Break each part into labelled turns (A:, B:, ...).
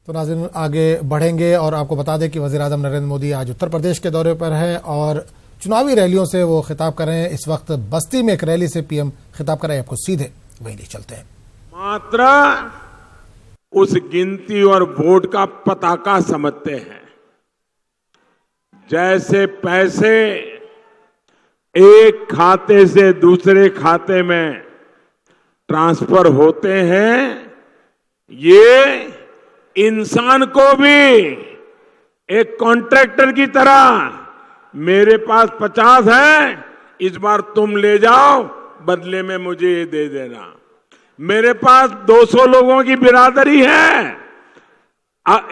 A: तो नाज़रीन आगे बढ़ेंगे और आपको बता दें कि वज़ीर-ए-आज़म नरेंद्र मोदी आज उत्तर प्रदेश के दौरे पर हैं और चुनावी रैलियों से वो खिताब कर रहे हैं। इस वक्त बस्ती में एक रैली से पीएम खिताब कर रहे हैं। आपको सीधे वहीं ले चलते हैं।
B: मात्र उस गिनती और वोट का पताका समझते हैं। जैसे पैसे एक खाते से दूसरे खाते में ट्रांसफर होते हैं, ये इंसान को भी एक कॉन्ट्रैक्टर की तरह मेरे पास 50 है, इस बार तुम ले जाओ, बदले में मुझे ये दे देना। मेरे पास 200 लोगों की बिरादरी है,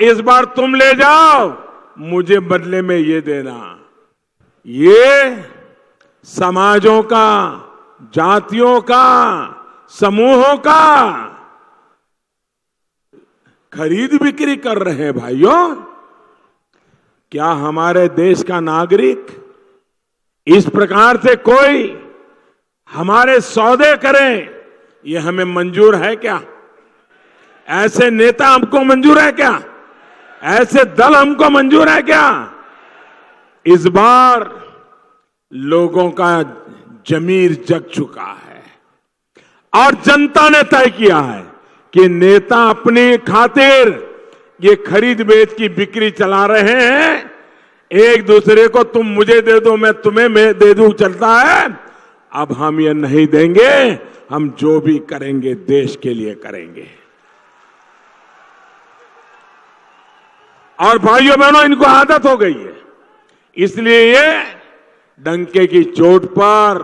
B: इस बार तुम ले जाओ, मुझे बदले में ये देना। ये समाजों का, जातियों का, समूहों का खरीद बिक्री कर रहे हैं। भाइयों, क्या हमारे देश का नागरिक इस प्रकार से कोई हमारे सौदे करे, ये हमें मंजूर है क्या? ऐसे नेता हमको मंजूर है क्या? ऐसे दल हमको मंजूर है क्या? इस बार लोगों का जमीर जग चुका है और जनता ने तय किया है कि नेता अपनी खातिर ये खरीद बेच की बिक्री चला रहे हैं। एक दूसरे को तुम मुझे दे दो, मैं तुम्हें दे दूं चलता है। अब हम ये नहीं देंगे। हम जो भी करेंगे देश के लिए करेंगे। और भाइयों बहनों, इनको आदत हो गई है, इसलिए ये डंके की चोट पर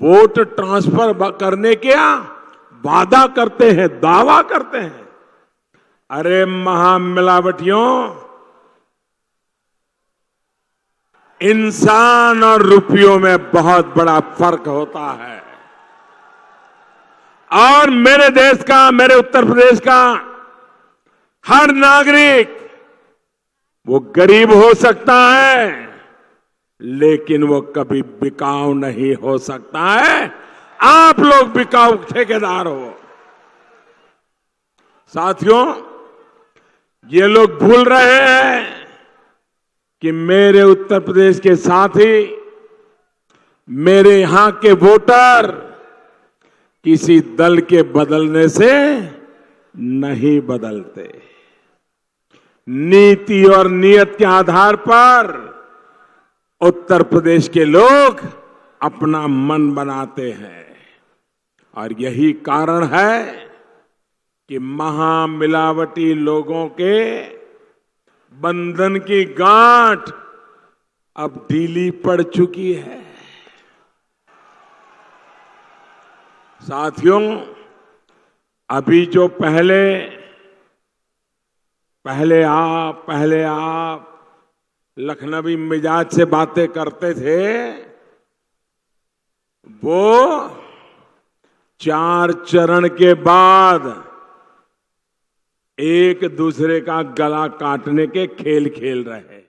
B: वोट ट्रांसफर करने के वादा करते हैं, दावा करते हैं। अरे महामिलावटियों, इंसान और रुपयों में बहुत बड़ा फर्क होता है। और मेरे देश का, मेरे उत्तर प्रदेश का हर नागरिक, वो गरीब हो सकता है, लेकिन वो कभी बिकाऊ नहीं हो सकता है। आप लोग बिकाऊ ठेकेदार हो। साथियों, ये लोग भूल रहे हैं कि मेरे उत्तर प्रदेश के साथी, मेरे यहां के वोटर किसी दल के बदलने से नहीं बदलते। नीति और नियत के आधार पर उत्तर प्रदेश के लोग अपना मन बनाते हैं। और यही कारण है कि महामिलावटी लोगों के बंधन की गांठ अब ढीली पड़ चुकी है। साथियों, अभी जो पहले आप लखनवी मिजाज से बातें करते थे, वो 4 चरण के बाद एक दूसरे का गला काटने के खेल खेल रहे हैं।